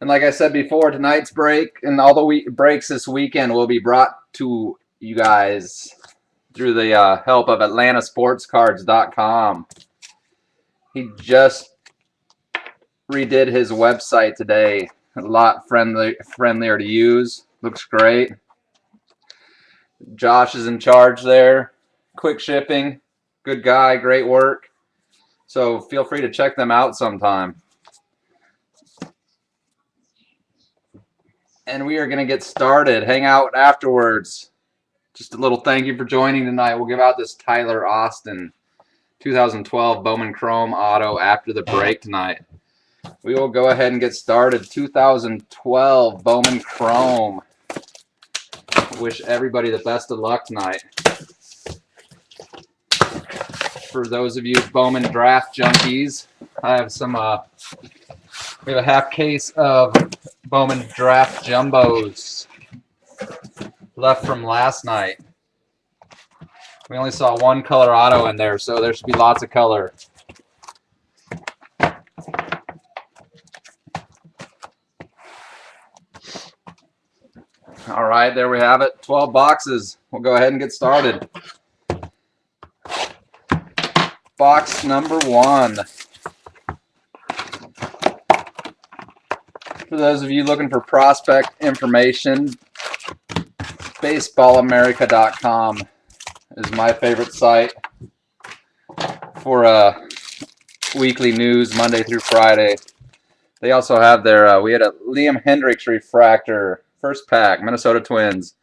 And like I said before, tonight's break and all the breaks this weekend will be brought to you guys through the help of AtlantaSportsCards.com. He just redid his website today. A lot friendlier to use. Looks great. Josh is in charge there. Quick shipping. Good guy. Great work. So feel free to check them out sometime. And we are going to get started. Hang out afterwards. Just a little thank you for joining tonight. We'll give out this Tyler Austin 2012 Bowman Chrome Auto after the break tonight. We will go ahead and get started. 2012 Bowman Chrome. Wish everybody the best of luck tonight. For those of you Bowman draft junkies, I have some. We have a half case of Bowman draft jumbos left from last night. We only saw one color auto in there, so there should be lots of color. All right, there we have it. 12 boxes. We'll go ahead and get started. Box number 1. For those of you looking for prospect information, baseballamerica.com is my favorite site for weekly news Monday through Friday. They also have their, we had a Liam Hendricks refractor, first pack, Minnesota Twins.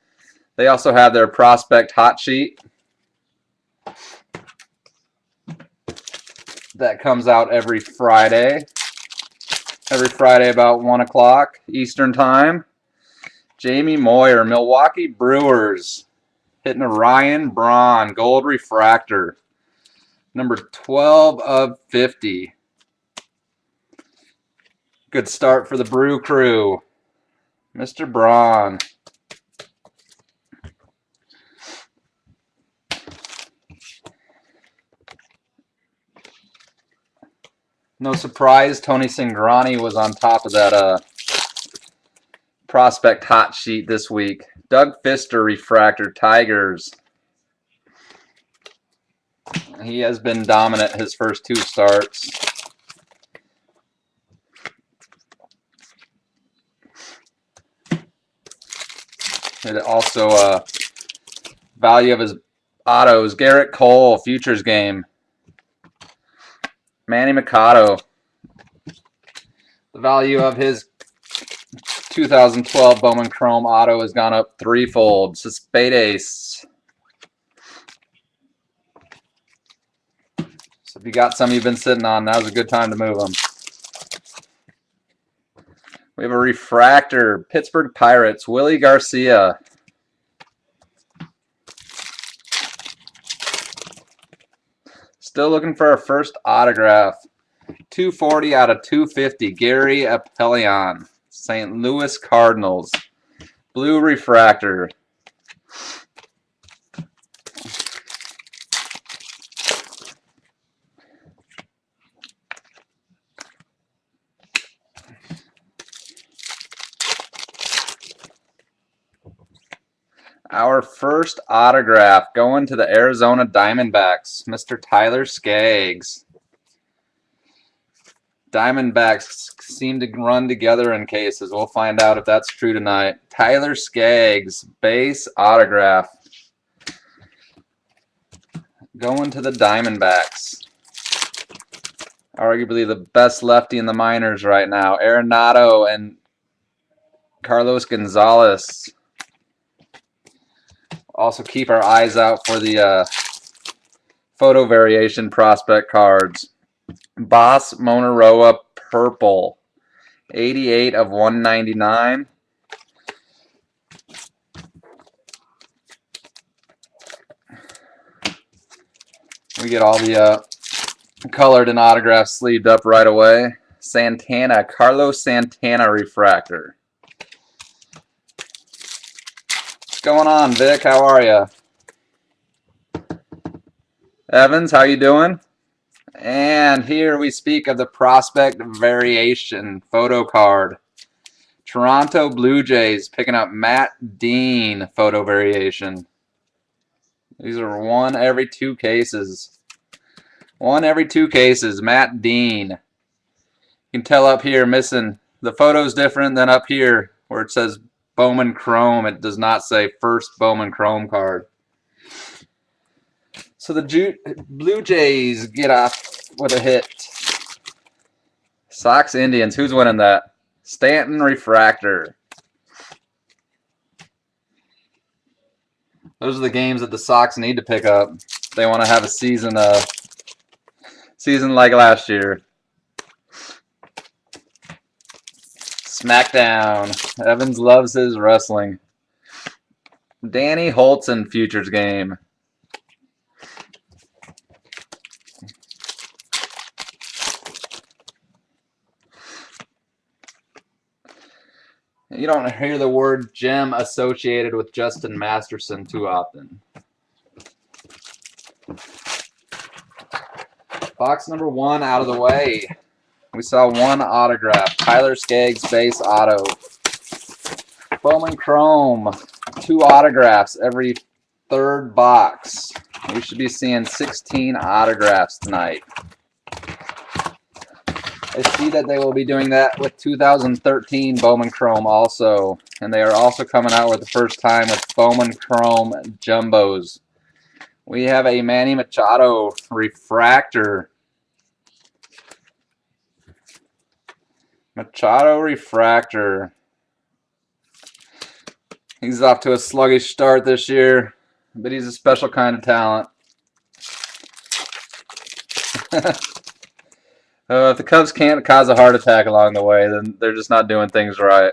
They also have their prospect hot sheet that comes out every Friday. Every Friday about 1 o'clock Eastern Time. Jamie Moyer, Milwaukee Brewers, hitting a Ryan Braun gold refractor. Number 12 of 50. Good start for the Brew Crew. Mr. Braun. No surprise, Tony Cingrani was on top of that prospect hot sheet this week. Doug Fister refractor, Tigers. He has been dominant his first 2 starts. And also value of his autos, Garrett Cole, futures game. Manny Machado. The value of his 2012 Bowman Chrome Auto has gone up 3-fold. Spade Ace. So if you got some you've been sitting on, now's a good time to move them. We have a refractor, Pittsburgh Pirates, Willie Garcia. Still looking for our first autograph. 240 out of 250, Gary Appelion, St. Louis Cardinals. Blue refractor. Our first autograph going to the Arizona Diamondbacks, Mr. Tyler Skaggs. Diamondbacks seem to run together in cases. We'll find out if that's true tonight. Tyler Skaggs, base autograph. Going to the Diamondbacks. Arguably the best lefty in the minors right now. Arenado and Carlos Gonzalez. Also keep our eyes out for the photo variation prospect cards. Boss Monaroa purple, 88 of 199. We get all the colored and autographed sleeved up right away. Santana, Carlos Santana refractor. What's going on, Vic? How are you? Evans, how you doing? And here we speak of the prospect variation photo card. Toronto Blue Jays picking up Matt Dean photo variation. These are 1 every 2 cases. 1 every 2 cases. Matt Dean. You can tell up here missing. The photo's different than up here where it says Bowman Chrome. It does not say first Bowman Chrome card. So the Blue Jays get off with a hit. Sox Indians. Who's winning that? Stanton Refractor. Those are the games that the Sox need to pick up. They want to have a season like last year. SmackDown. Evans loves his wrestling. Danny Holtzen futures game. You don't hear the word gem associated with Justin Masterson too often. Box number 1 out of the way. We saw 1 autograph. Tyler Skaggs base auto. Bowman Chrome. 2 autographs every 3rd box. We should be seeing 16 autographs tonight. I see that they will be doing that with 2013 Bowman Chrome also. And they are also coming out with the first time with Bowman Chrome Jumbos. We have a Manny Machado refractor. Machado refractor. He's off to a sluggish start this year, but he's a special kind of talent. If the Cubs can't cause a heart attack along the way, then they're just not doing things right.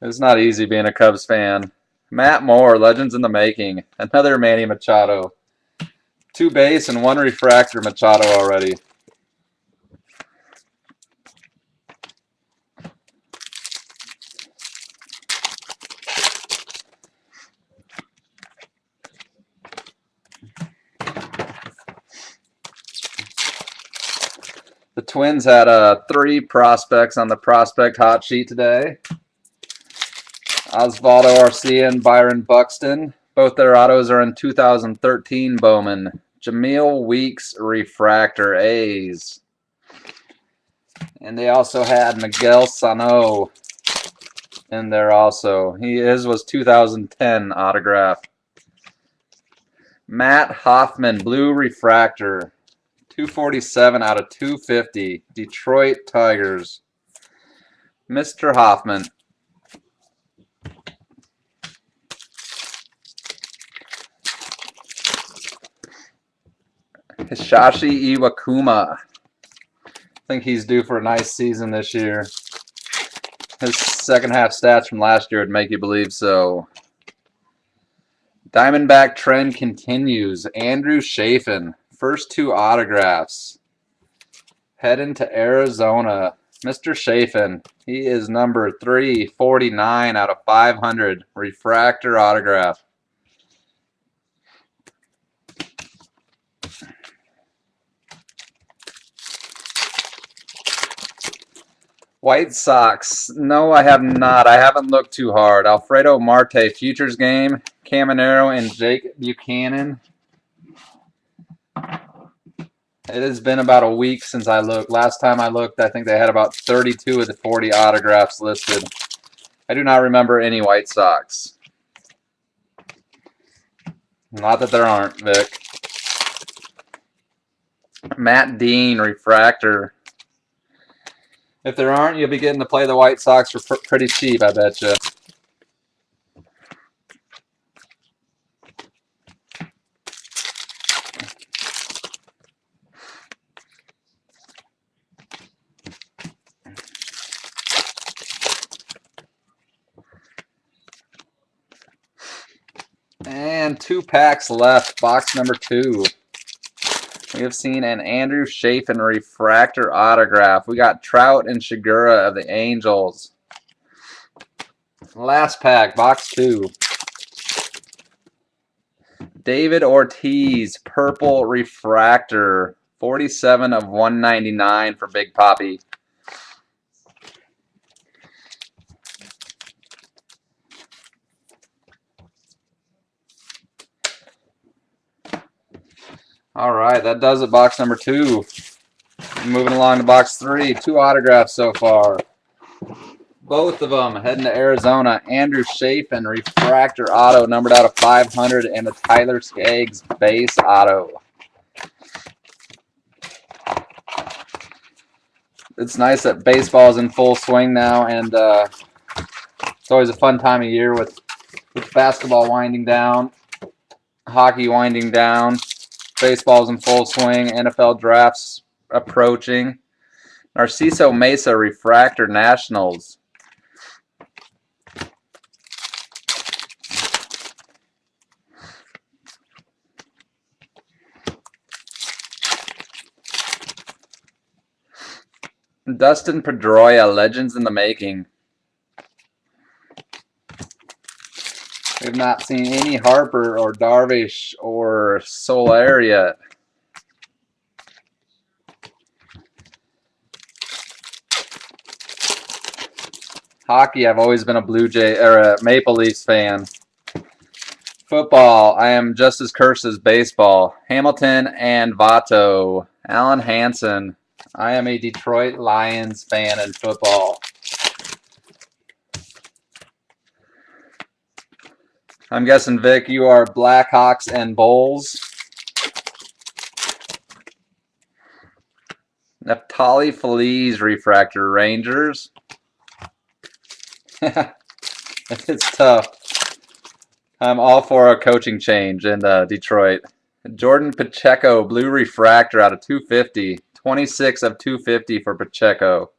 It's not easy being a Cubs fan. Matt Moore, Legends in the Making. Another Manny Machado. 2 base and 1 refractor Machado already. The Twins had 3 prospects on the prospect hot sheet today. Osvaldo Arcia and Byron Buxton. Both their autos are in 2013 Bowman. Jameel Weeks refractor A's. And they also had Miguel Sano in there also. His was 2010 autograph. Matt Hoffman blue refractor. 247 out of 250. Detroit Tigers. Mr. Hoffman. Hisashi Iwakuma. I think he's due for a nice season this year. His second half stats from last year would make you believe so. Diamondback trend continues. Andrew Chafin. First 2 autographs. Heading to Arizona. Mr. Chafin. He is number 349 out of 500. Refractor autograph. White Sox. No, I have not. I haven't looked too hard. Alfredo Marte, futures game. Caminero and Jake Buchanan. It has been about a week since I looked. Last time I looked, I think they had about 32 of the 40 autographs listed. I do not remember any White Sox. Not that there aren't, Vic. Matt Dean, refractor. If there aren't, you'll be getting to play the White Sox for pretty cheap, I bet you. And 2 packs left. Box number 2. We have seen an Andrew Chafin refractor autograph. We got Trout and Shigura of the Angels. Last pack, box 2. David Ortiz, purple refractor 47 of 199 for Big Poppy. All right, that does it. Box number 2. Moving along to box 3. 2 autographs so far. Both of them heading to Arizona. Andrew Chafin, refractor auto, numbered out of 500, and a Tyler Skaggs base auto. It's nice that baseball is in full swing now, and it's always a fun time of year with basketball winding down, hockey winding down, baseball's in full swing, NFL drafts approaching. Narciso Mesa, refractor Nationals. Dustin Pedroia, Legends in the Making. We've not seen any Harper or Darvish or Soler yet. Hockey, I've always been a Blue Jay or a Maple Leafs fan. Football, I am just as cursed as baseball. Hamilton and Vato. Alan Hansen. I am a Detroit Lions fan in football. I'm guessing, Vic, you are Blackhawks and Bulls. Neftali Feliz, refractor Rangers. It's tough. I'm all for a coaching change in Detroit. Jordan Pacheco, blue refractor out of 250. 26 of 250 for Pacheco.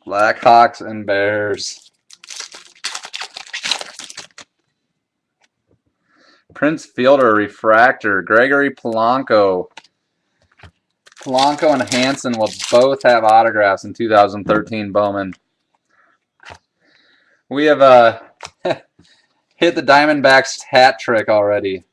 Blackhawks and Bears. Prince Fielder, refractor. Gregory Polanco. Polanco and Hansen will both have autographs in 2013 Bowman. We have hit the Diamondbacks hat trick already.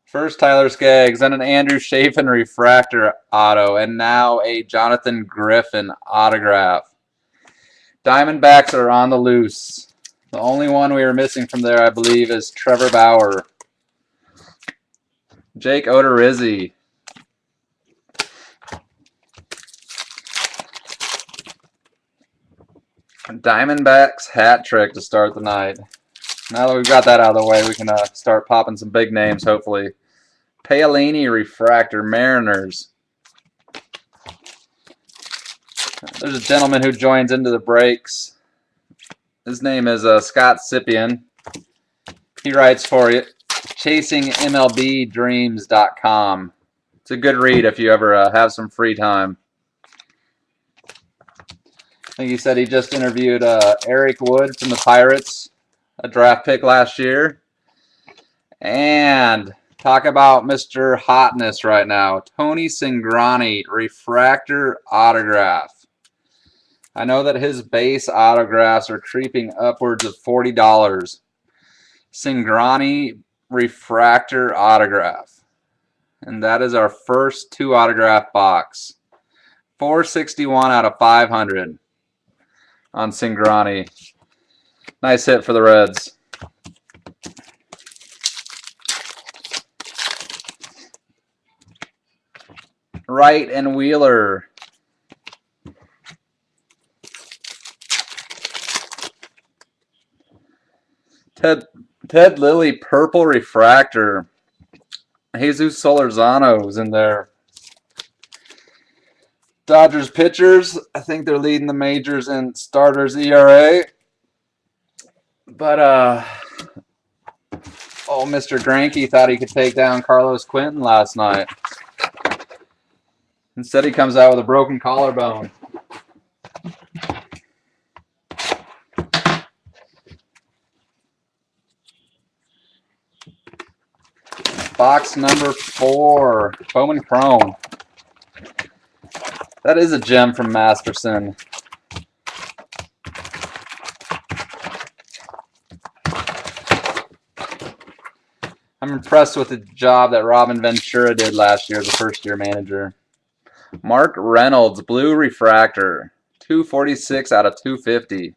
First Tyler Skaggs, then an Andrew Chafin refractor auto, and now a Jonathan Griffin autograph. Diamondbacks are on the loose. The only one we are missing from there, I believe, is Trevor Bauer. Jake Odorizzi. Diamondbacks hat trick to start the night. Now that we've got that out of the way, we can start popping some big names, hopefully. Paolini refractor Mariners. There's a gentleman who joins into the breaks. His name is Scott Sippian. He writes for you, ChasingMLBDreams.com. It's a good read if you ever have some free time. I think he said he just interviewed Eric Wood from the Pirates, a draft pick last year. And talk about Mr. Hotness right now. Tony Cingrani, refractor autograph. I know that his base autographs are creeping upwards of $40. Cingrani, refractor autograph. And that is our first 2 autograph box. 461 out of 500 on Cingrani. Nice hit for the Reds. Wright and Wheeler. Ted Lilly, purple refractor. Jesus Solorzano's in there. Dodgers pitchers, I think they're leading the majors in starters ERA. But, Mr. Greinke thought he could take down Carlos Quentin last night. Instead, he comes out with a broken collarbone. Box number 4, Bowman Chrome. That is a gem from Masterson. I'm impressed with the job that Robin Ventura did last year as a first-year manager. Mark Reynolds, blue refractor, 246 out of 250.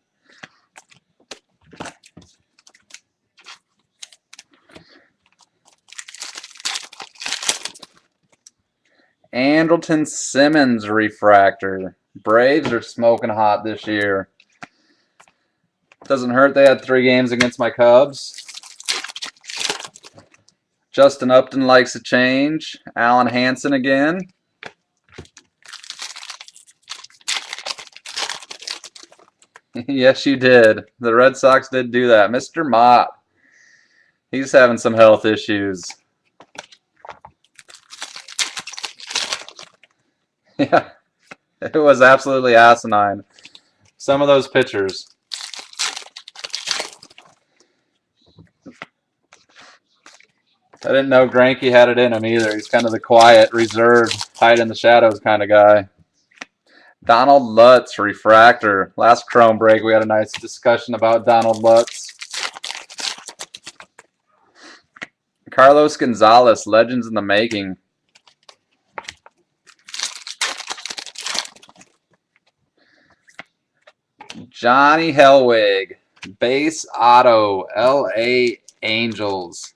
Andrelton Simmons refractor. Braves are smoking hot this year. Doesn't hurt they had 3 games against my Cubs. Justin Upton likes a change. Alan Hansen again. Yes, you did. The Red Sox did do that. Mr. Mott. He's having some health issues. Yeah, it was absolutely asinine. Some of those pitchers. I didn't know Greinke had it in him either. He's kind of the quiet, reserved, hide in the shadows kind of guy. Donald Lutz, refractor. Last Chrome break, we had a nice discussion about Donald Lutz. Carlos Gonzalez, legends in the making. Johnny Hellwig, base auto, LA Angels.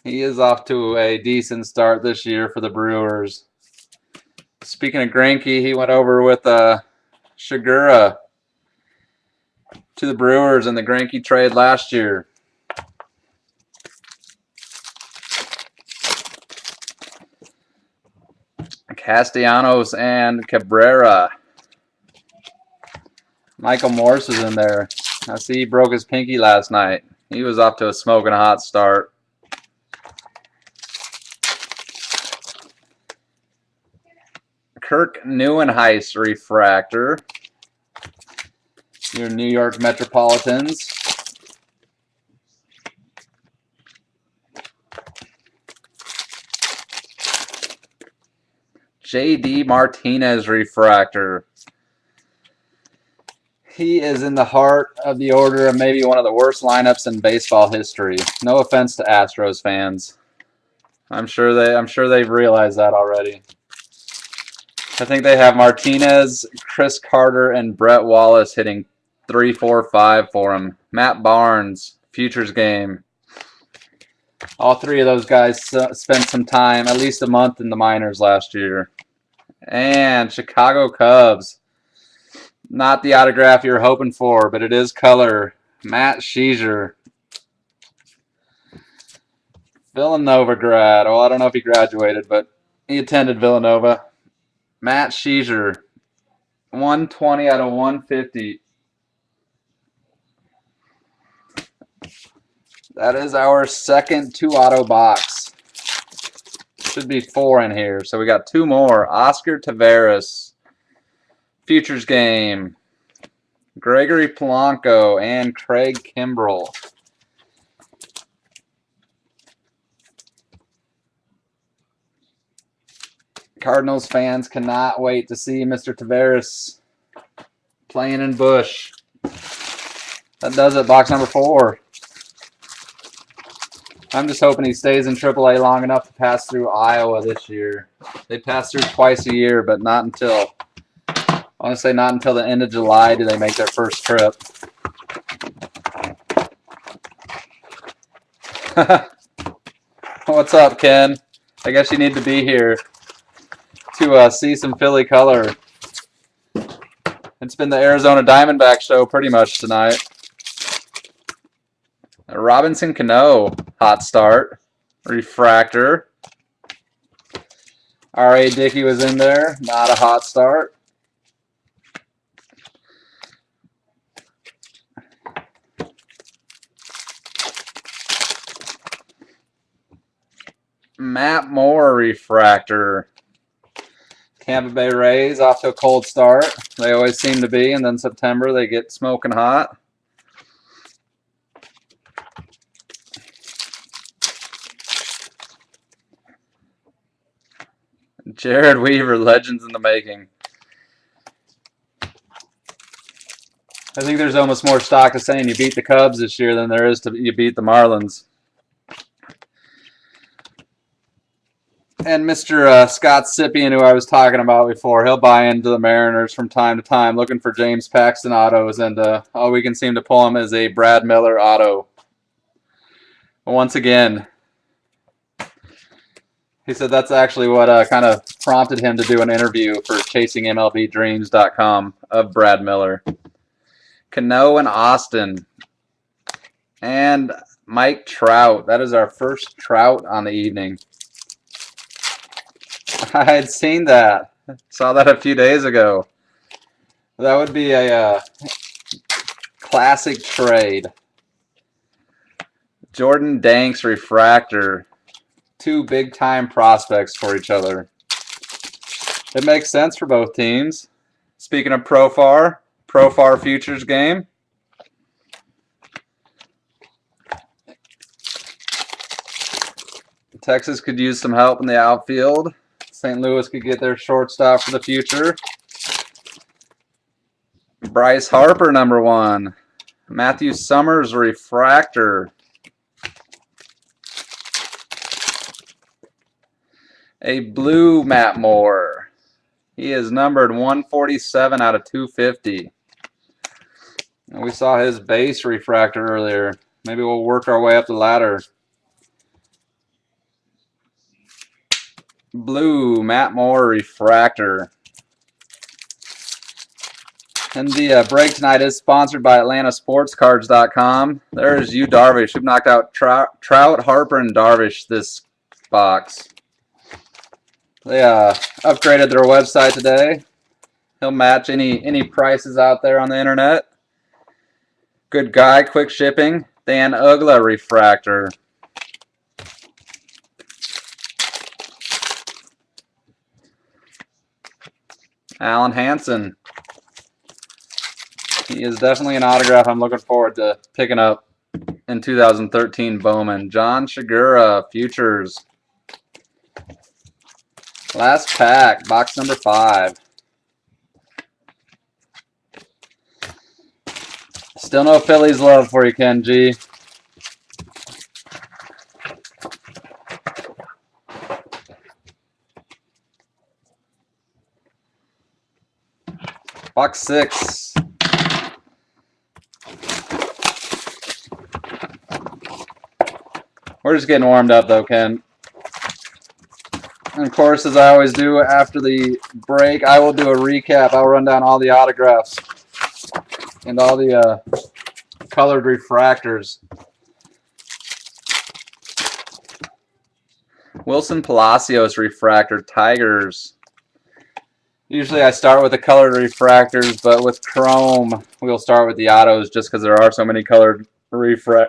He is off to a decent start this year for the Brewers. Speaking of Greinke, he went over with Shigura to the Brewers in the Greinke trade last year. Castellanos and Cabrera. Michael Morse is in there. I see he broke his pinky last night. He was off to a smoking hot start. Kirk Neuenhuis refractor. Your New York Metropolitans. J.D. Martinez refractor. He is in the heart of the order of maybe one of the worst lineups in baseball history. No offense to Astros fans. I'm sure they've realized that already. I think they have Martinez, Chris Carter, and Brett Wallace hitting 3, 4, 5 for him. Matt Barnes, futures game. All 3 of those guys spent some time, at least a month in the minors last year. And Chicago Cubs. Not the autograph you're hoping for, but it is color. Matt Sheezer. Villanova grad. Well, I don't know if he graduated, but he attended Villanova. Matt Sheezer. 120 out of 150. That is our second 2-auto box. Should be 4 in here. So we got 2 more. Oscar Taveras. Futures game. Gregory Polanco and Craig Kimbrell. Cardinals fans cannot wait to see Mr. Taveras playing in Busch. That does it. Box number 4. I'm just hoping he stays in AAA long enough to pass through Iowa this year. They pass through twice a year, but not until, I want to say not until the end of July do they make their first trip. What's up, Ken? I guess you need to be here to see some Philly color. It's been the Arizona Diamondback show pretty much tonight. Robinson Cano, hot start. Refractor. R.A. Dickey was in there, not a hot start. Matt Moore refractor. Tampa Bay Rays off to a cold start. They always seem to be, and then September they get smoking hot. Jared Weaver, legends in the making. I think there's almost more stock to saying you beat the Cubs this year than there is to you beat the Marlins. And Mr. Scott Sippian, who I was talking about before, he'll buy into the Mariners from time to time, looking for James Paxton autos, and all we can seem to pull him is a Brad Miller auto. Once again, he said that's actually what kind of prompted him to do an interview for ChasingMLBDreams.com of Brad Miller. Cano and Austin. And Mike Trout. That is our first Trout on the evening. I had seen that. Saw that a few days ago. That would be a classic trade. Jordan Danks refractor. Two big-time prospects for each other. It makes sense for both teams. Speaking of Profar futures game. Texas could use some help in the outfield. St. Louis could get their shortstop for the future. Bryce Harper, number 1. Matthew Summers, refractor. A blue Matt Moore. He is numbered 147 out of 250. And we saw his base refractor earlier. Maybe we'll work our way up the ladder. Blue Matt Moore refractor. And the break tonight is sponsored by AtlantaSportsCards.com. There's Yu Darvish, who knocked out Trout, Harper, and Darvish this box. They upgraded their website today. He'll match any prices out there on the internet. Good guy, quick shipping. Dan Ugla refractor. Alan Hansen. He is definitely an autograph I'm looking forward to picking up in 2013 Bowman. John Shigura, futures. Last pack, box number 5. Still no Phillies love for you, Ken G. Box 6. We're just getting warmed up though, Ken. And of course, as I always do after the break, I will do a recap. I'll run down all the autographs and all the colored refractors. Wilson Palacios refractor, Tigers. Usually I start with the colored refractors, but with Chrome, we'll start with the autos just because there are so many colored refractors.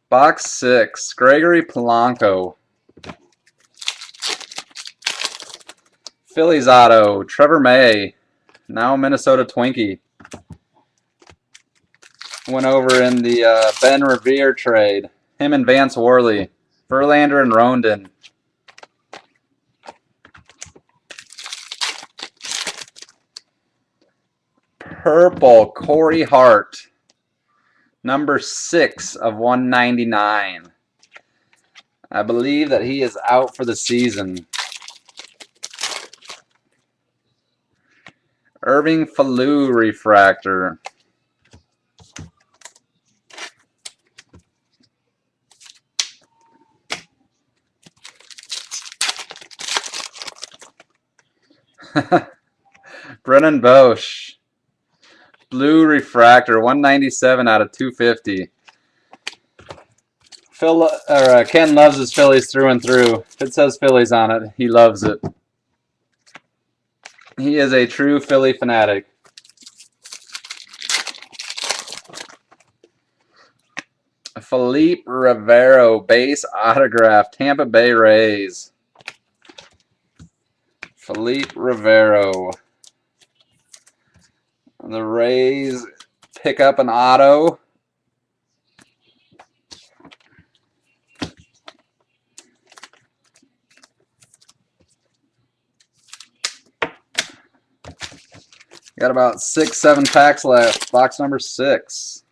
Box 6, Gregory Polanco. Phillies auto, Trevor May, now Minnesota Twinkie. Went over in the Ben Revere trade. Him and Vance Worley. Verlander and Rondon. Purple, Corey Hart. Number 6 of 199. I believe that he is out for the season. Irving Falou refractor. Brennan Boesch. Blue refractor, 197 out of 250. Ken loves his Phillies through and through. If it says Phillies on it, he loves it. He is a true Philly fanatic. Felipe Rivero, base autograph, Tampa Bay Rays. Felipe Rivero. The Rays pick up an auto. Got about 6-7 packs left. Box number 6.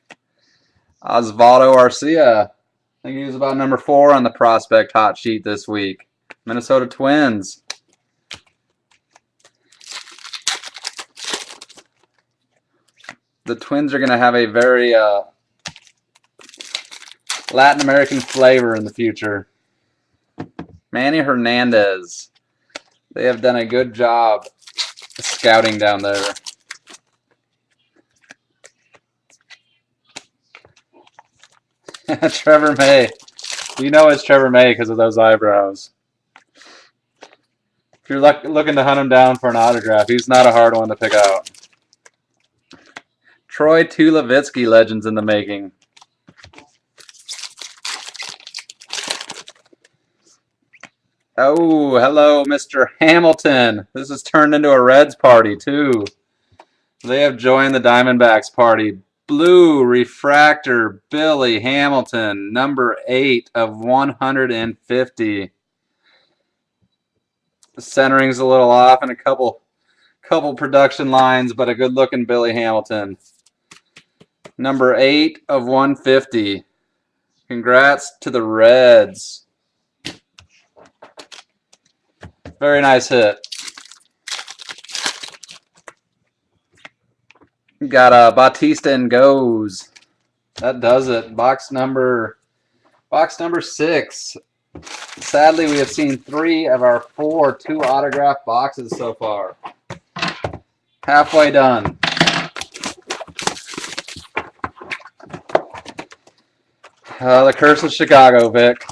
Osvaldo Arcia. I think he was about number 4 on the prospect hot sheet this week. Minnesota Twins. The Twins are going to have a very Latin American flavor in the future. Manny Hernandez. They have done a good job scouting down there. Trevor May. You know it's Trevor May because of those eyebrows. If you're looking to hunt him down for an autograph, he's not a hard one to pick out. Troy Tulowitzki, legends in the making. Oh, hello, Mr. Hamilton. This has turned into a Reds party, too. They have joined the Diamondbacks party. Blue refractor Billy Hamilton, number 8 of 150. The centering's a little off in a couple production lines, but a good-looking Billy Hamilton. Number 8 of 150. Congrats to the Reds. Very nice hit. Got Bautista and goes. That does it. Box number 6. Sadly, we have seen 3 of our 4 2-autograph boxes so far. Halfway done. The curse of Chicago, Vic.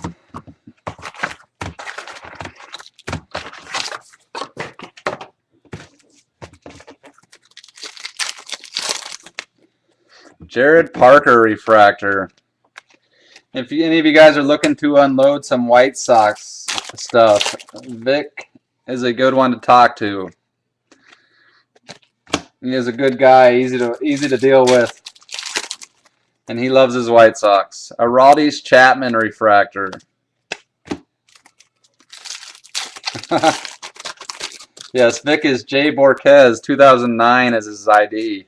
Jared Parker refractor. If any of you guys are looking to unload some White Sox stuff, Vic is a good one to talk to. He is a good guy, easy to deal with, and he loves his White Sox. Aroldis Chapman refractor. Yes, Vic is Jay Borquez, 2009 as his ID.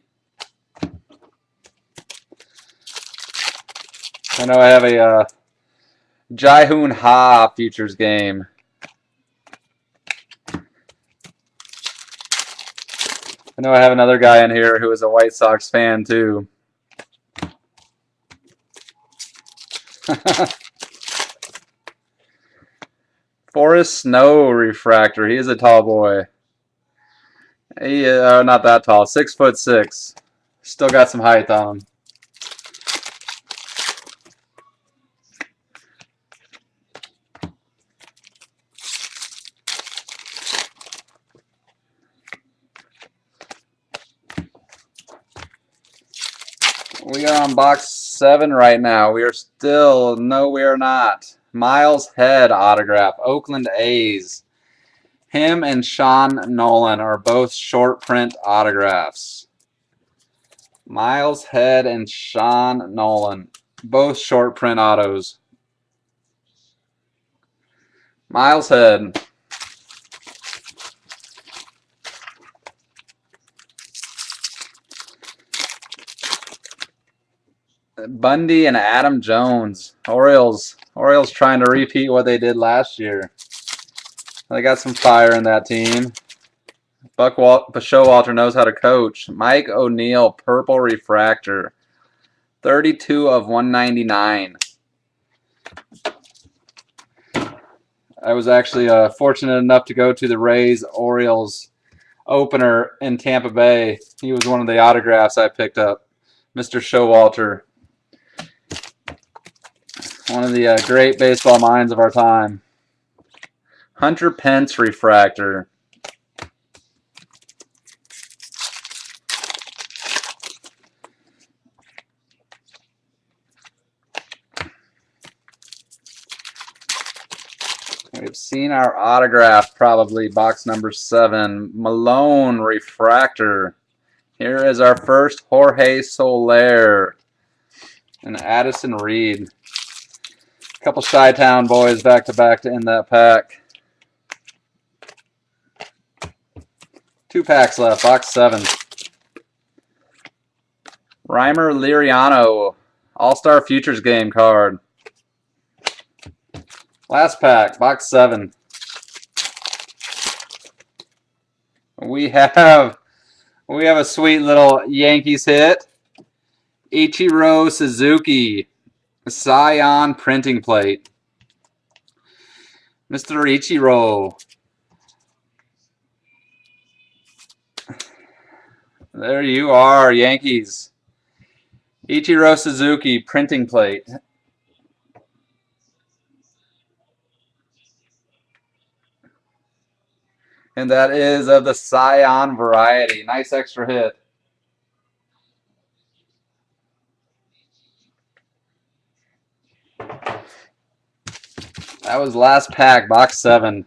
I know I have a Jai-Hoon Ha futures game. I know I have another guy in here who is a White Sox fan too. Forrest Snow refractor. He is a tall boy. He not that tall. 6'6". Still got some height on him. We are on box 7 right now. We are still, no we are not. Miles Head autograph, Oakland A's. Him and Sean Nolan are both short print autographs. Miles Head and Sean Nolan, both short print autos. Miles Head. Bundy and Adam Jones. Orioles trying to repeat what they did last year. They got some fire in that team. Showalter knows how to coach. Mike O'Neill, purple refractor. 32 of 199. I was actually fortunate enough to go to the Rays-Orioles opener in Tampa Bay. He was one of the autographs I picked up. Mr. Showalter. One of the great baseball minds of our time. Hunter Pence refractor. We've seen our autograph probably, box number 7. Malone refractor. Here is our first Jorge Soler and Addison Reed. A couple Chi-Town boys back to back to end that pack. 2 packs left, box 7. Reimer Liriano, All-Star Futures game card. Last pack, box 7. We have a sweet little Yankees hit. Ichiro Suzuki, Scion printing plate. Mr. Ichiro. There you are, Yankees. Ichiro Suzuki printing plate. And that is of the Scion variety. Nice extra hit. That was last pack, box 7.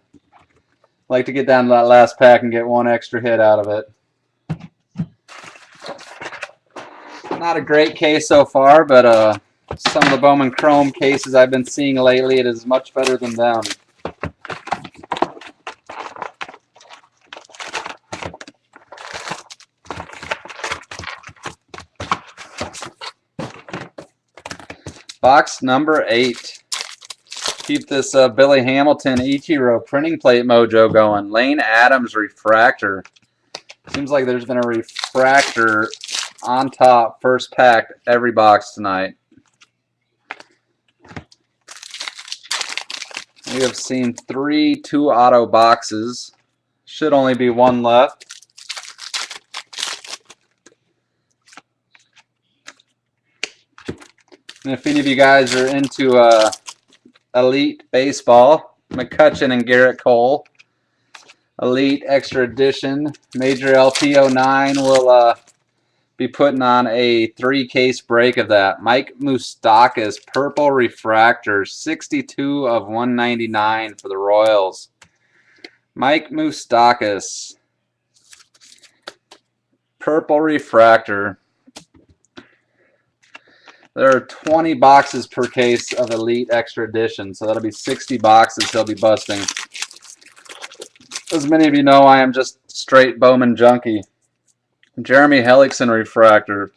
Like to get down to that last pack and get one extra hit out of it. Not a great case so far, but some of the Bowman Chrome cases I've been seeing lately, it is much better than them. Box number 8. Keep this Billy Hamilton Ichiro printing plate mojo going. Lane Adams refractor. Seems like there's been a refractor on top, first pack, every box tonight. We have seen 3 2-auto boxes. Should only be 1 left. And if any of you guys are into Elite Baseball, McCutchen and Garrett Cole, Elite Extra Edition, Major LP 09 will be putting on a 3-case break of that. Mike Moustakas, purple refractor, 62 of 199 for the Royals. Mike Moustakas, purple refractor. There are 20 boxes per case of Elite Extra Edition, so that'll be 60 boxes he'll be busting. As many of you know, I am just straight Bowman junkie. Jeremy Hellickson refractor.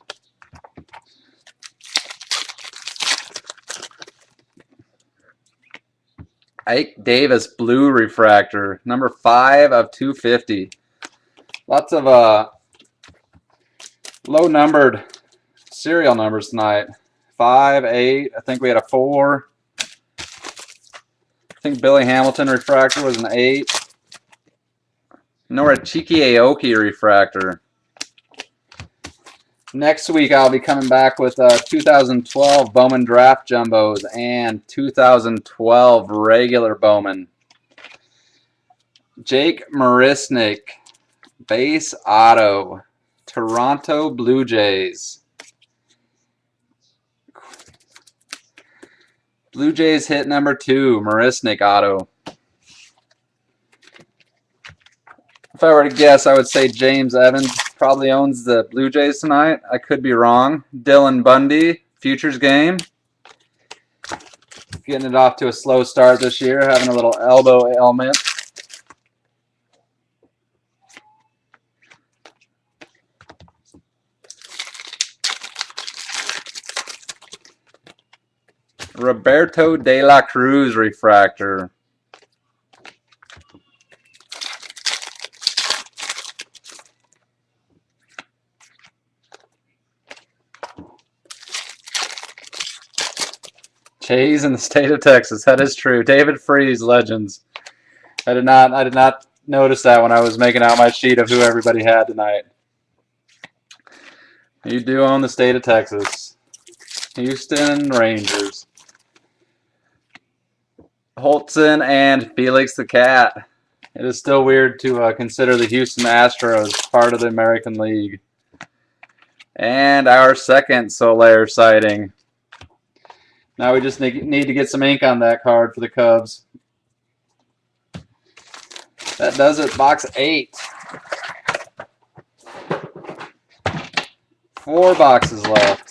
Ike Davis blue refractor, number 5 of 250. Lots of low-numbered serial numbers tonight. 5, 8, I think we had a 4. I think Billy Hamilton refractor was an 8. Norachiki Aoki refractor. Next week I'll be coming back with 2012 Bowman Draft Jumbos and 2012 regular Bowman. Jake Marisnick, base auto, Toronto Blue Jays. Blue Jays hit number 2, Marisnick auto. If I were to guess, I would say James Evans probably owns the Blue Jays tonight. I could be wrong. Dylan Bundy, futures game. Getting it off to a slow start this year, having a little elbow ailment. Roberto De La Cruz refractor. Jays in the state of Texas. That is true. David Freese, Legends. I did not notice that when I was making out my sheet of who everybody had tonight. You do own the state of Texas. Houston Rangers. Holtzen and Felix the Cat. It is still weird to consider the Houston Astros part of the American League. And our second Soler sighting. Now we just need to get some ink on that card for the Cubs. That does it. Box 8. 4 boxes left.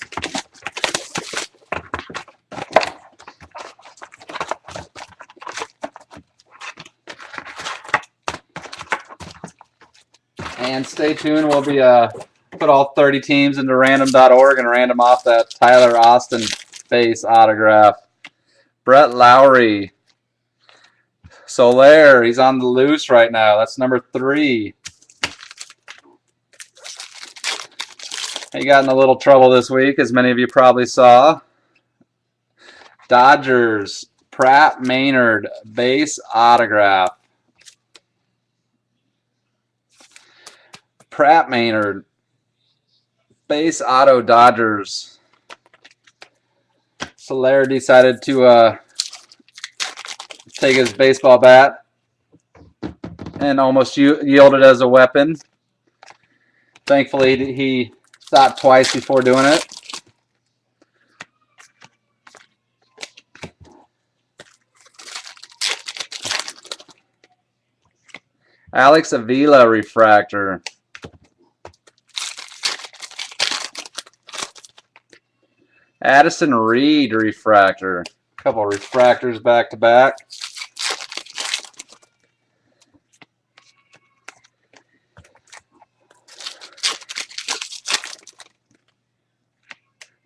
And stay tuned. We'll be put all 30 teams into random.org and random off that Tyler Austin base autograph. Brett Lowry. Soler, he's on the loose right now. That's number 3. He got in a little trouble this week, as many of you probably saw. Dodgers, Pratt Maynard, base autograph. Pratt Maynard, base auto Dodgers. Soler decided to take his baseball bat and almost yielded as a weapon. Thankfully, he thought twice before doing it. Alex Avila refractor. Addison Reed refractor. A couple of refractors back to back.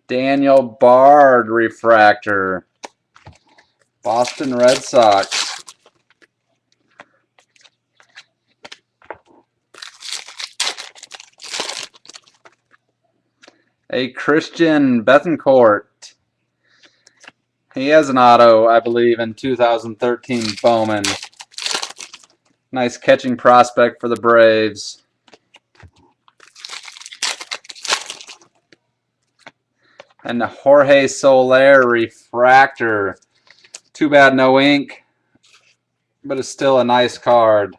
Daniel Bard refractor. Boston Red Sox. A Christian Bethancourt. He has an auto, I believe, in 2013 Bowman. Nice catching prospect for the Braves. And the Jorge Soler refractor. Too bad no ink, but it's still a nice card.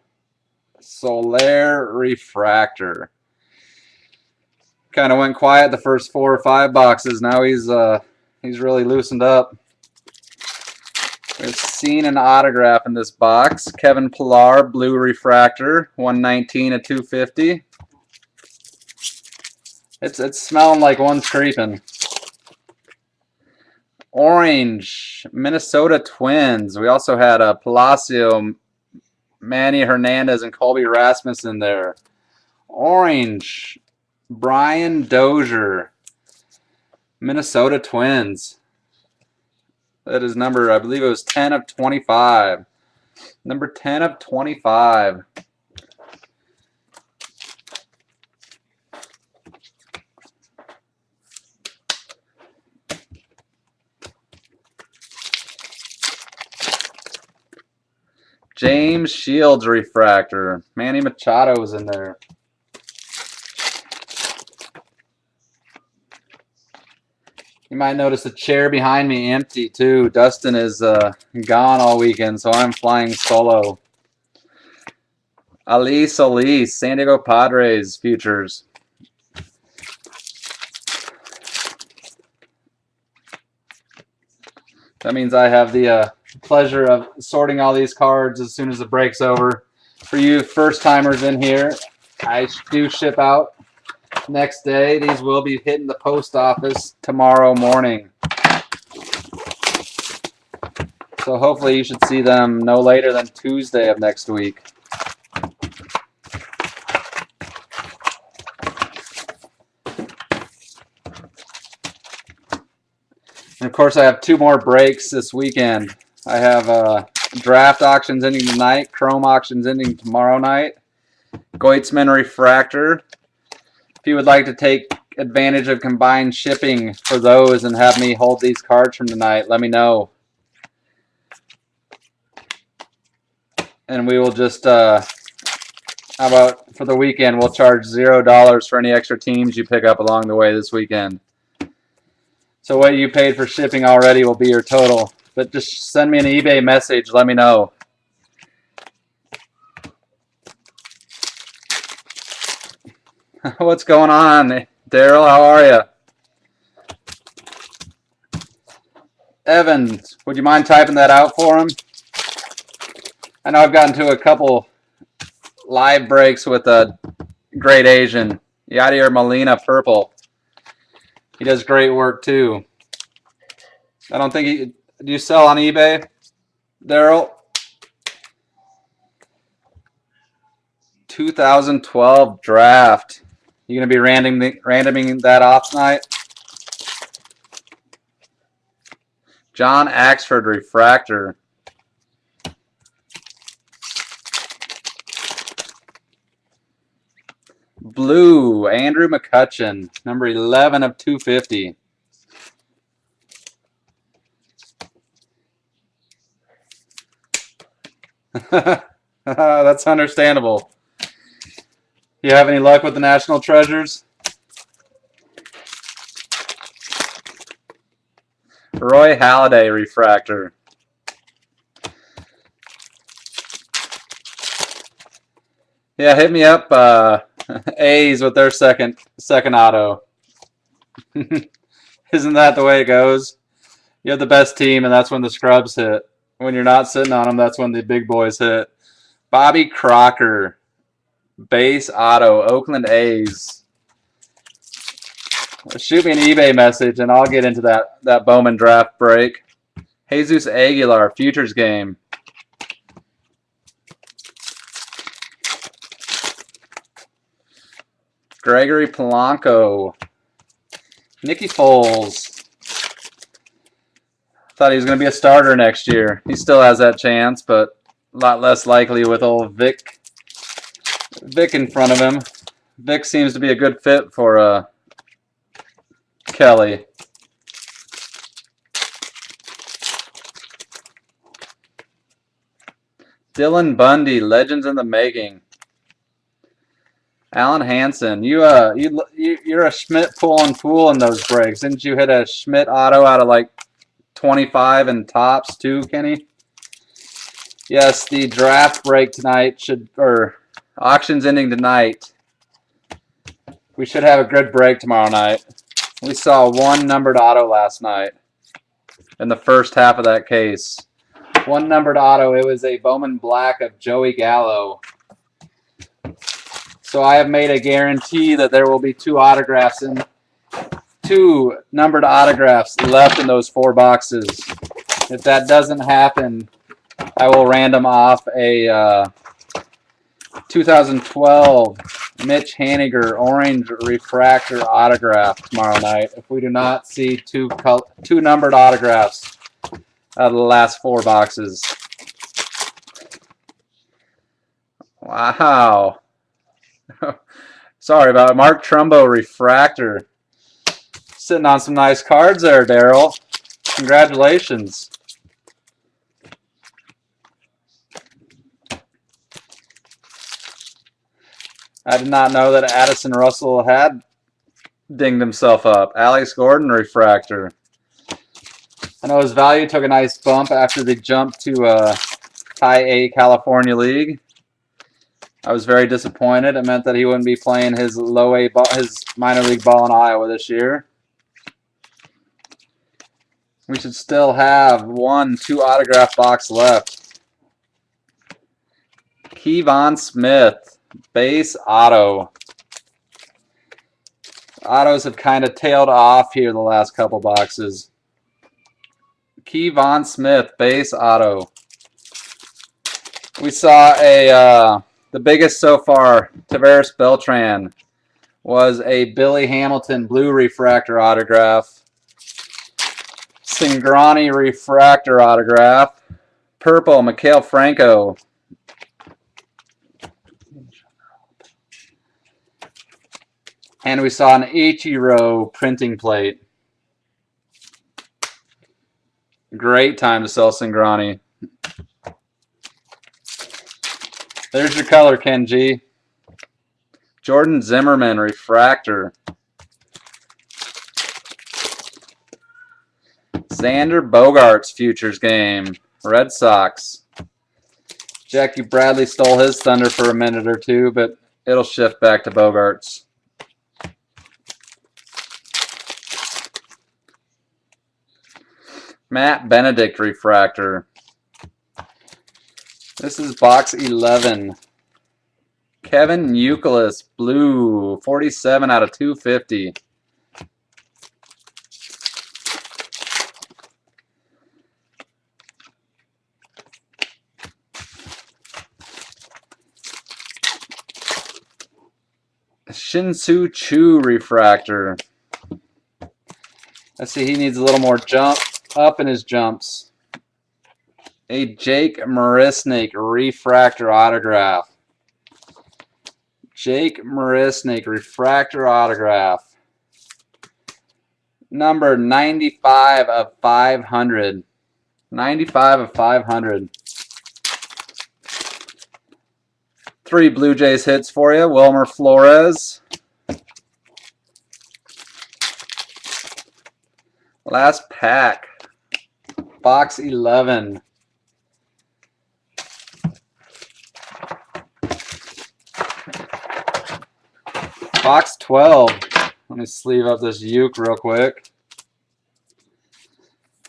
Soler refractor. Kind of went quiet the first 4 or 5 boxes. Now he's really loosened up. We've seen an autograph in this box. Kevin Pillar, blue refractor, 119 of 250. It's smelling like one's creeping. Orange, Minnesota Twins. We also had a Palacio, Manny Hernandez, and Colby Rasmussen there. Orange, Brian Dozier, Minnesota Twins. That is number, I believe it was 10 of 25. Number 10 of 25. James Shields refractor. Manny Machado was in there. You might notice the chair behind me empty too. Dustin is gone all weekend, so I'm flying solo. Ali Solis, San Diego Padres futures. That means I have the pleasure of sorting all these cards as soon as the break's over. For you first-timers in here, I do ship out next day. These will be hitting the post office tomorrow morning. So hopefully you should see them no later than Tuesday of next week. And of course I have 2 more breaks this weekend. I have draft auctions ending tonight, chrome auctions ending tomorrow night, Goitzman refractor. If you would like to take advantage of combined shipping for those and have me hold these cards from tonight, let me know. And we will just, how about for the weekend, we'll charge $0 for any extra teams you pick up along the way this weekend. So what you paid for shipping already will be your total. But just send me an eBay message, let me know. What's going on, Daryl? How are you? Evan, would you mind typing that out for him? I know I've gotten to a couple live breaks with a great Asian, Yadier Molina purple. He does great work too. I don't think he... Do you sell on eBay, Daryl? 2012 draft. You going to be randoming that off tonight? John Axford refractor. Blue, Andrew McCutcheon, number 11 of 250. That's understandable. You have any luck with the National Treasures? Roy Halladay refractor. Yeah, hit me up, A's with their second auto. Isn't that the way it goes? You have the best team, and that's when the scrubs hit. When you're not sitting on them, that's when the big boys hit. Bobby Crocker, base auto, Oakland A's. Shoot me an eBay message, and I'll get into that Bowman draft break. Jesus Aguilar, futures game. Gregory Polanco. Nicky Foles. Thought he was going to be a starter next year. He still has that chance, but a lot less likely with old Vic in front of him. Vic seems to be a good fit for Kelly. Dylan Bundy, legends in the making. Alan Hansen, you're a Schmidt pulling fool in those breaks. Didn't you hit a Schmidt auto out of like 25 and tops too, Kenny? Yes, the draft break tonight auctions ending tonight. We should have a good break tomorrow night. We saw one numbered auto last night in the first half of that case. One numbered auto. It was a Bowman Black of Joey Gallo. So I have made a guarantee that there will be two numbered autographs left in those 4 boxes. If that doesn't happen, I will random off a 2012 Mitch Haniger orange refractor autograph tomorrow night if we do not see two numbered autographs out of the last 4 boxes. Wow. Sorry about it. Mark Trumbo refractor. Sitting on some nice cards there, Daryl. Congratulations. I did not know that Addison Russell had dinged himself up. Alex Gordon refractor. I know his value took a nice bump after the jump to High A California League. I was very disappointed. It meant that he wouldn't be playing his low A ball, his minor league ball in Iowa this year. We should still have 2 autograph box left. Kevon Smith, base auto. Autos have kind of tailed off here the last couple boxes. Kevon Smith, base auto. We saw the biggest so far, Tavares Beltran, was a Billy Hamilton blue refractor autograph. Cingrani refractor autograph. Purple, Mikael Franco. And we saw an Ichiro printing plate. Great time to sell Cingrani. There's your color, Kenji. Jordan Zimmerman refractor. Xander Bogaerts futures game. Red Sox. Jackie Bradley stole his thunder for a minute or two, but it'll shift back to Bogaerts. Matt Benedict refractor. This is box 11. Kevin Youkilis blue, 47 out of 250. Shin-Soo Choo refractor. Let's see, he needs a little more jump up in his jumps. A Jake Marisnik refractor autograph. Jake Marisnik refractor autograph. Number 95 of 500. 95 of 500. 3 Blue Jays hits for you. Wilmer Flores. Last pack. Box 11. Box 12. Let me sleeve up this uke real quick.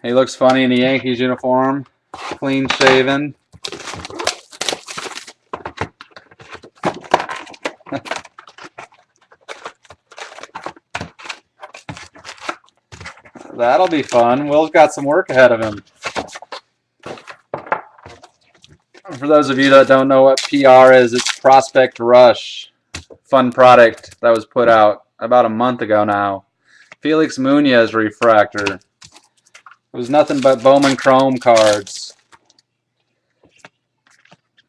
He looks funny in the Yankees uniform. Clean shaven. That'll be fun. Will's got some work ahead of him. For those of you that don't know what PR is, it's Prospect Rush. Fun product that was put out about a month ago now. Felix Munoz refractor. It was nothing but Bowman Chrome cards.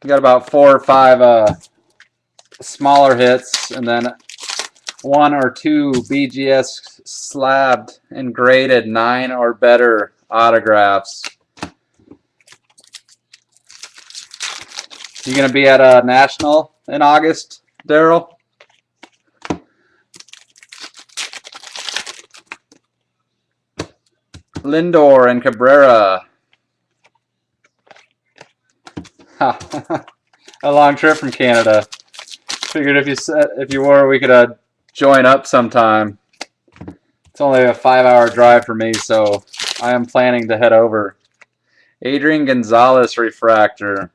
We got about 4 or 5 smaller hits, and then 1 or 2 BGS slabbed and graded 9 or better autographs. You gonna be at a National in August, Daryl? Lindor and Cabrera. A long trip from Canada. Figured if you were, we could join up sometime. It's only a 5-hour drive for me, so I am planning to head over. Adrian Gonzalez refractor.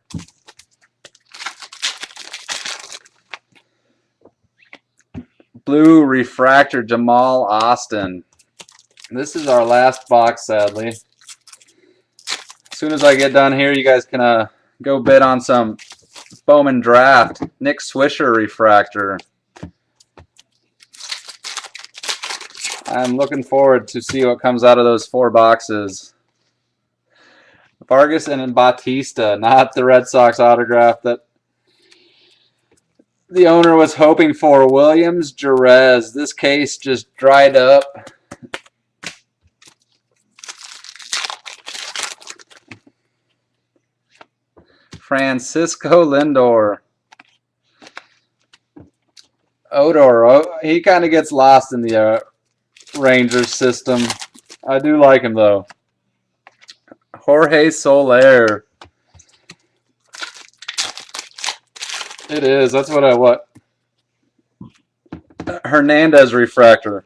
Blue refractor Jamal Austin. This is our last box, sadly. As soon as I get done here, you guys can go bid on some Bowman Draft. Nick Swisher refractor. I'm looking forward to see what comes out of those 4 boxes. Vargas and Bautista, not the Red Sox autograph that the owner was hoping for. Williams Jerez. This case just dried up. Francisco Lindor. Odor. He kind of gets lost in the Rangers system. I do like him though. Jorge Soler. It is. That's what Hernandez refractor.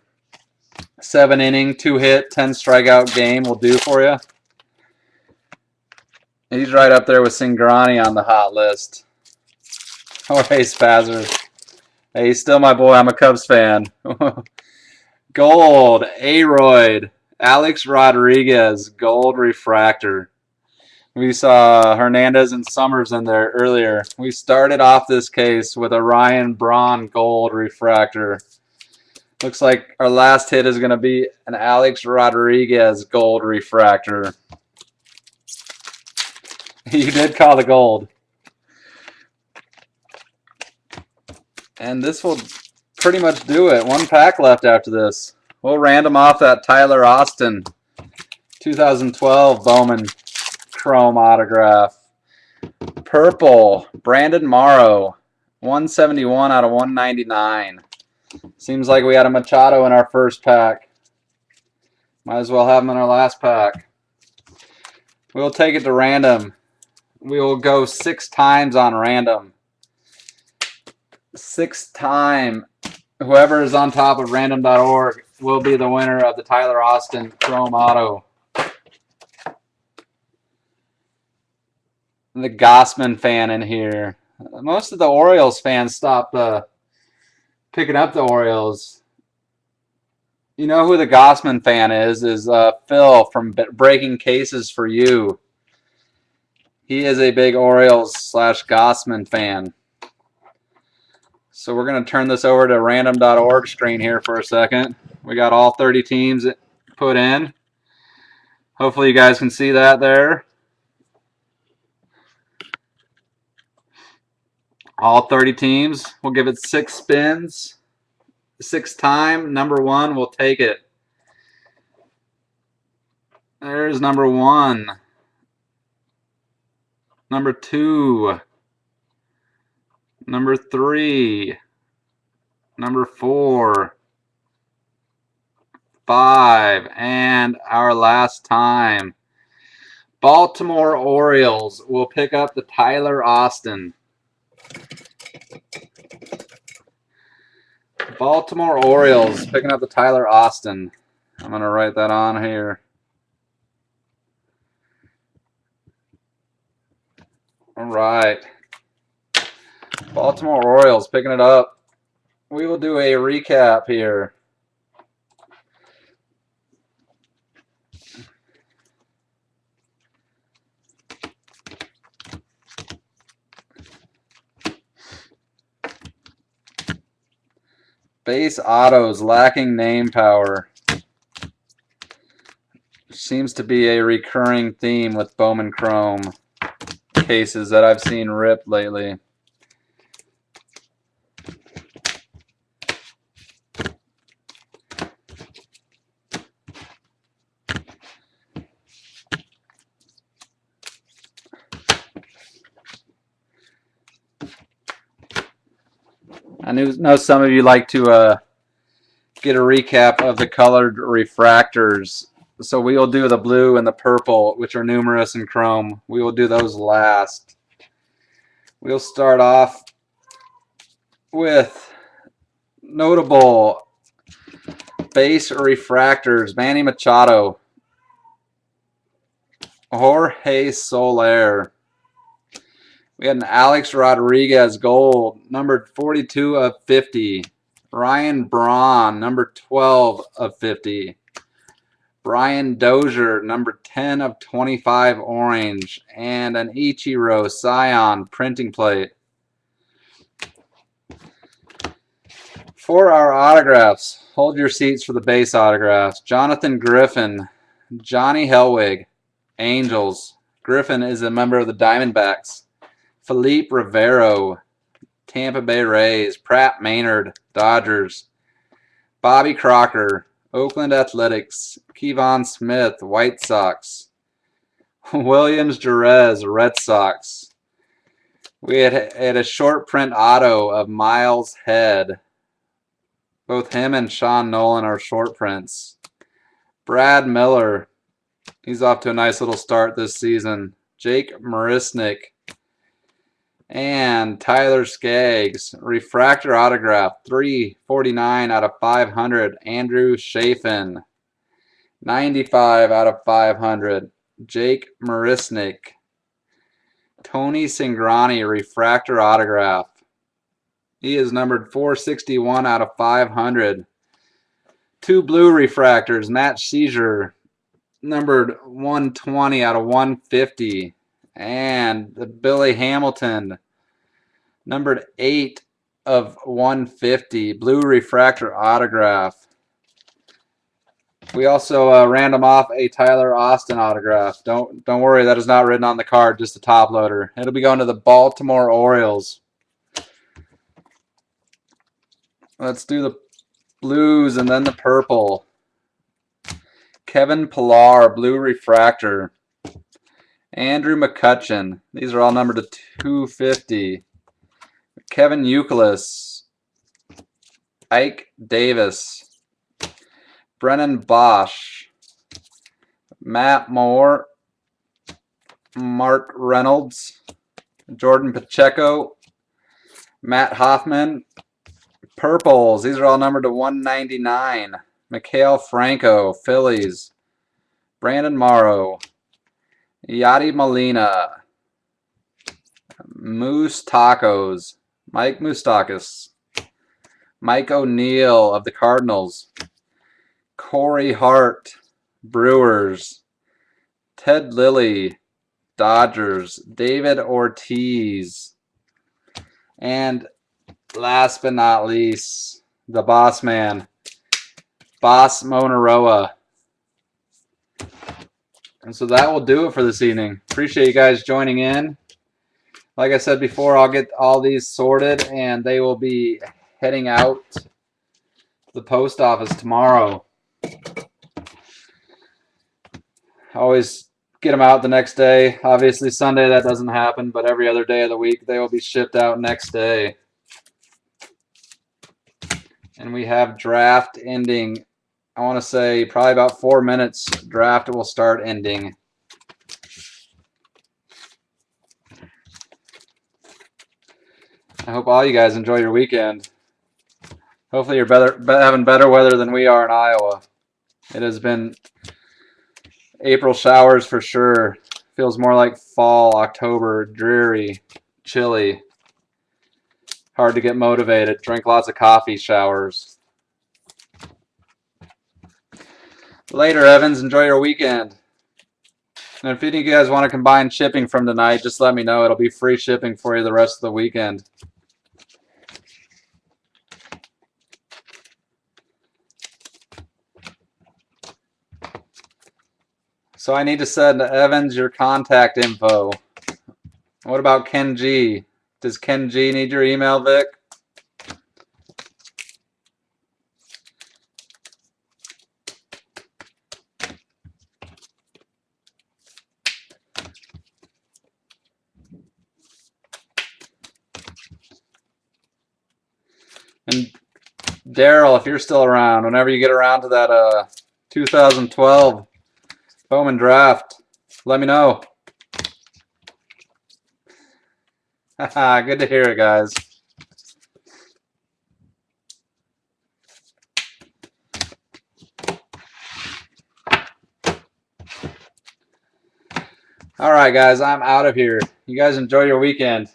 7 inning, 2 hit, 10 strikeout game will do for you. He's right up there with Cingrani on the hot list. Jorge Spazzer. Hey, he's still my boy. I'm a Cubs fan. Gold, Aroyd, Alex Rodriguez, gold refractor. We saw Hernandez and Summers in there earlier. We started off this case with a Ryan Braun gold refractor. Looks like our last hit is going to be an Alex Rodriguez gold refractor. You did call the gold. And this will pretty much do it. 1 pack left after this. We'll random off that Tyler Austin 2012 Bowman Chrome autograph. Purple, Brandon Morrow, 171 out of 199. Seems like we had a Machado in our first pack. Might as well have him in our last pack. We'll take it to random. We will go 6 times on random. 6th time. Whoever is on top of random.org will be the winner of the Tyler Austin Chrome Auto. The Gossman fan in here. Most of the Orioles fans stopped picking up the Orioles. You know who the Gossman fan is Phil from Breaking Cases for You. He is a big Orioles / Gossman fan. So we're going to turn this over to random.org screen here for a second. We got all 30 teams put in. Hopefully you guys can see that there. All 30 teams. We'll give it 6 spins. 6 time. Number 1 will take it. There's number 1. Number 2. Number 3. Number 4. 5. And our last time. Baltimore Orioles will pick up the Tyler Austin. Baltimore Orioles picking up the Tyler Austin. I'm going to write that on here. All right. Baltimore Orioles picking it up. We will do a recap here. Base autos lacking name power. Seems to be a recurring theme with Bowman Chrome cases that I've seen ripped lately. I know some of you like to get a recap of the colored refractors. So we will do the blue and the purple, which are numerous in Chrome. We will do those last. We'll start off with notable base refractors. Manny Machado. Jorge Soler. We had an Alex Rodriguez gold, numbered 42 of 50. Ryan Braun, number 12 of 50. Brian Dozier, number 10 of 25 orange. And an Ichiro Scion printing plate. For our autographs, hold your seats for the base autographs. Jonathan Griffin, Johnny Helwig, Angels. Griffin is a member of the Diamondbacks. Felipe Rivero, Tampa Bay Rays. Pratt Maynard, Dodgers. Bobby Crocker, Oakland Athletics. Kevon Smith, White Sox. Williams Jerez, Red Sox. We had a short print auto of Miles Head. Both him and Sean Nolan are short prints. Brad Miller, he's off to a nice little start this season. Jake Marisnick. And Tyler Skaggs, refractor autograph, 349 out of 500. Andrew Chafin, 95 out of 500. Jake Marisnick. Tony Cingrani, refractor autograph. He is numbered 461 out of 500. 2 blue refractors, Matt Seizure, numbered 120 out of 150. And the Billy Hamilton, numbered 8 of 150, blue refractor autograph. We also random off a Tyler Austin autograph. Don't worry, that is not written on the card, just a top loader. It'll be going to the Baltimore Orioles. Let's do the blues and then the purple. Kevin Pillar, blue refractor. Andrew McCutcheon. These are all numbered to 250. Kevin Youkilis. Ike Davis. Brennan Bosch. Matt Moore. Mark Reynolds. Jordan Pacheco. Matt Hoffman. Purples. These are all numbered to 199. Mikhail Franco. Phillies. Brandon Morrow. Yadi Molina. Moose Tacos. Mike Moustakis. Mike O'Neill of the Cardinals. Corey Hart. Brewers. Ted Lilly. Dodgers. David Ortiz. And last but not least, the boss man, Boss Monaroa. And so that will do it for this evening. Appreciate you guys joining in. Like I said before, I'll get all these sorted, and they will be heading out to the post office tomorrow. Always get them out the next day. Obviously, Sunday that doesn't happen, but every other day of the week, they will be shipped out next day. And we have draft ending, I want to say probably about 4 minutes. Draft will start ending. I hope all you guys enjoy your weekend. Hopefully you're having better weather than we are in Iowa. It has been April showers for sure. Feels more like fall, October, dreary, chilly. Hard to get motivated. Drink lots of coffee showers. Later, Evans. Enjoy your weekend. And if any of you guys want to combine shipping from tonight, just let me know. It'll be free shipping for you the rest of the weekend. So I need to send Evans your contact info. What about Ken G? Does Ken G need your email, Vic? And Daryl, if you're still around, whenever you get around to that 2012 Bowman draft, let me know. Good to hear it, guys. All right, guys, I'm out of here. You guys enjoy your weekend.